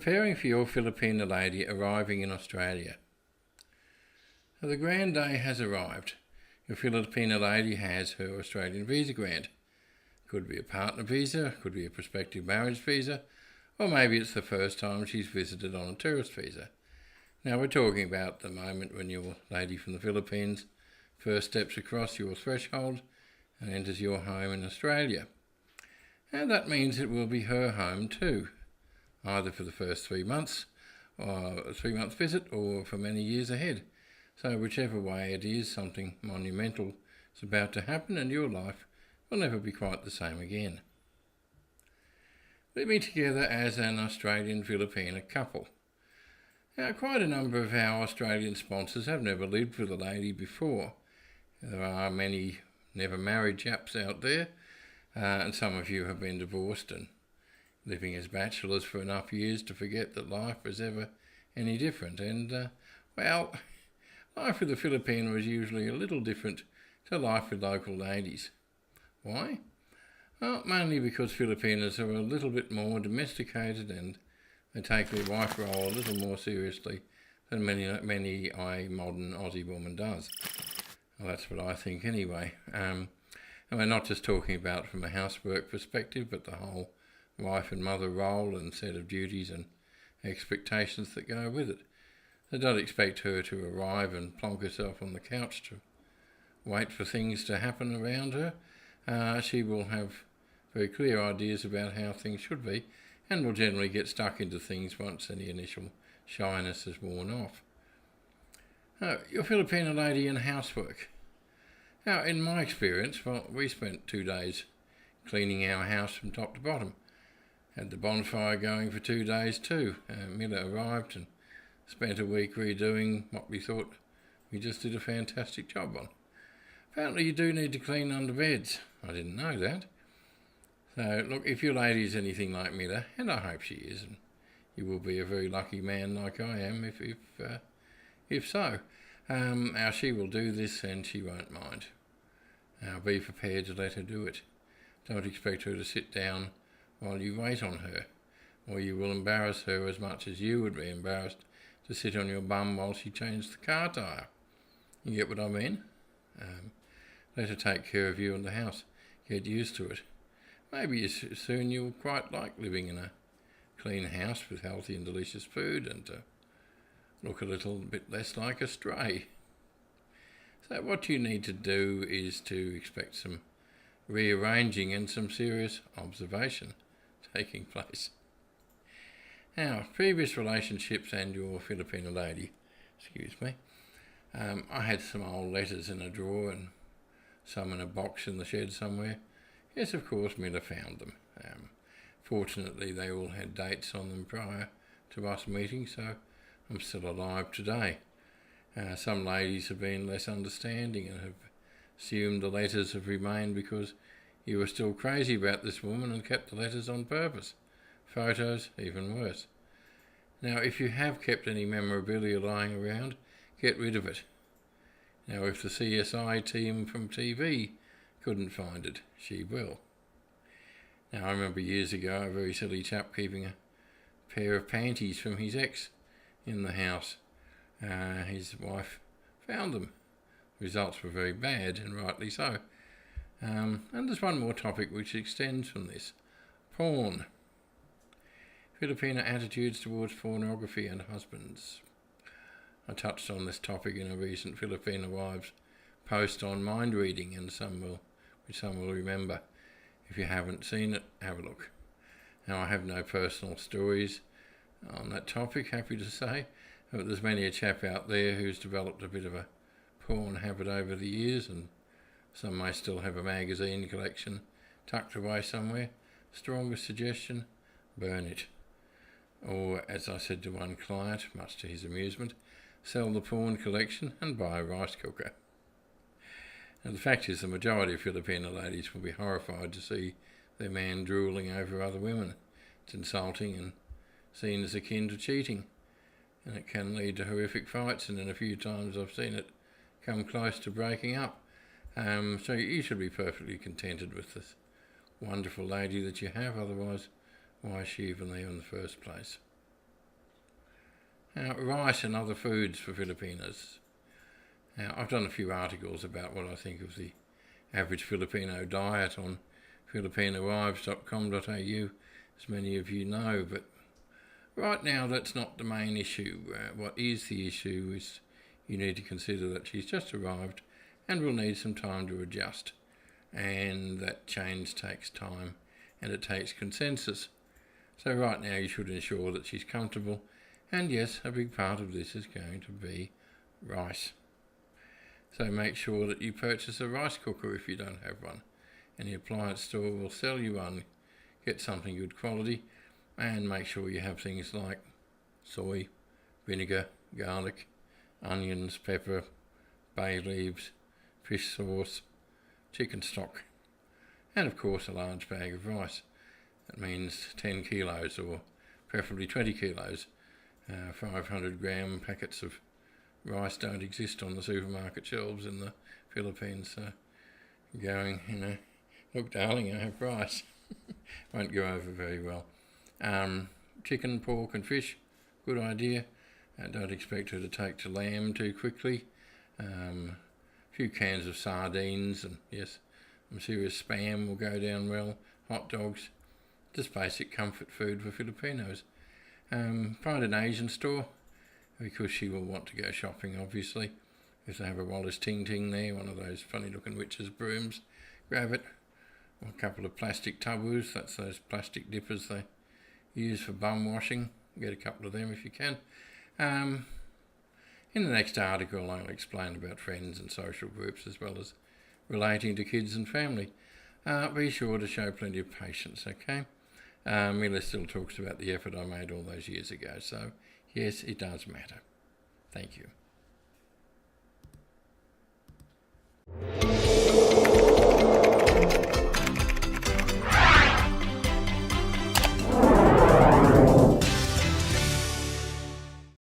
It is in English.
Preparing for your Filipina lady arriving in Australia. So the grand day has arrived. Your Filipina lady has her Australian visa grant. Could be a partner visa, could be a prospective marriage visa, or maybe it's the first time she's visited on a tourist visa. Now we're talking about the moment when your lady from the Philippines first steps across your threshold and enters your home in Australia. And that means it will be her home too, either for the first 3 months, or a 3-month visit, or for many years ahead. So whichever way it is, something monumental is about to happen and your life will never be quite the same again. Living together as an Australian Filipina couple. Now, quite a number of our Australian sponsors have never lived with a lady before. There are many never married chaps out there, and some of you have been divorced and living as bachelors for enough years to forget that life was ever any different. And, life with a Filipino is usually a little different to life with local ladies. Why? Well, mainly because Filipinos are a little bit more domesticated and they take their wife role a little more seriously than many a modern Aussie woman does. Well, that's what I think anyway. And we're not just talking about from a housework perspective, but the whole wife and mother role and set of duties and expectations that go with it. So don't expect her to arrive and plonk herself on the couch to wait for things to happen around her. She will have very clear ideas about how things should be and will generally get stuck into things once any initial shyness is worn off. Your Filipino lady and housework. Now, in my experience, we spent 2 days cleaning our house from top to bottom. Had the bonfire going for 2 days too. Mila arrived and spent a week redoing what we thought we just did a fantastic job on. Apparently you do need to clean under beds. I didn't know that. So look, if your lady is anything like Mila, and I hope she is, and you will be a very lucky man like I am if so. She will do this and she won't mind. Be prepared to let her do it. Don't expect her to sit down while you wait on her, or you will embarrass her as much as you would be embarrassed to sit on your bum while she changed the car tyre. You get what I mean? Let her take care of you and the house. Get used to it. Maybe soon you'll quite like living in a clean house with healthy and delicious food and look a little bit less like a stray. So what you need to do is to expect some rearranging and some serious observation taking place. Now, previous relationships and your Filipino lady, I had some old letters in a drawer and some in a box in the shed somewhere. Yes, of course, Mila found them. Fortunately, they all had dates on them prior to us meeting, so I'm still alive today. Some ladies have been less understanding and have assumed the letters have remained because you were still crazy about this woman and kept the letters on purpose. Photos, even worse. Now, if you have kept any memorabilia lying around, get rid of it. Now, if the CSI team from TV couldn't find it, she will. Now, I remember years ago a very silly chap keeping a pair of panties from his ex in the house. His wife found them. The results were very bad, and rightly so. And there's one more topic which extends from this. Porn. Filipino attitudes towards pornography and husbands. I touched on this topic in a recent Filipino wives post on mind reading, and some will remember. If you haven't seen it, have a look. Now, I have no personal stories on that topic, happy to say, but there's many a chap out there who's developed a bit of a porn habit over the years, and some may still have a magazine collection tucked away somewhere. Strongest suggestion, burn it. Or, as I said to one client, much to his amusement, sell the porn collection and buy a rice cooker. And the fact is, the majority of Filipino ladies will be horrified to see their man drooling over other women. It's insulting and seen as akin to cheating, and it can lead to horrific fights, and in a few times I've seen it come close to breaking up. So you should be perfectly contented with this wonderful lady that you have, otherwise why is she even there in the first place? Rice and other foods for Filipinos. Now, I've done a few articles about what I think of the average Filipino diet on filipinowives.com.au, as many of you know, but right now that's not the main issue. What is the issue is you need to consider that she's just arrived and will need some time to adjust, and that change takes time and it takes consensus. So right now you should ensure that she's comfortable, and yes, a big part of this is going to be rice. So make sure that you purchase a rice cooker if you don't have one. Any appliance store will sell you one. Get something good quality, and make sure you have things like soy, vinegar, garlic, onions, pepper, bay leaves, fish sauce, chicken stock, and of course a large bag of rice. That means 10 kilos or preferably 20 kilos. 500-gram packets of rice don't exist on the supermarket shelves in the Philippines, so going, look darling, I have rice. Won't go over very well. Chicken, pork and fish, good idea. Don't expect her to take to lamb too quickly. A few cans of sardines, and yes, some serious spam will go down well. Hot dogs, just basic comfort food for Filipinos. Find an Asian store, because she will want to go shopping, obviously. If they have a Wallace Ting Ting there, one of those funny looking witch's brooms, grab it. Or a couple of plastic tubwoos, that's those plastic dippers they use for bum washing. Get a couple of them if you can. In the next article I'll explain about friends and social groups, as well as relating to kids and family. Be sure to show plenty of patience, okay? Mila still talks about the effort I made all those years ago, so yes, it does matter. Thank you.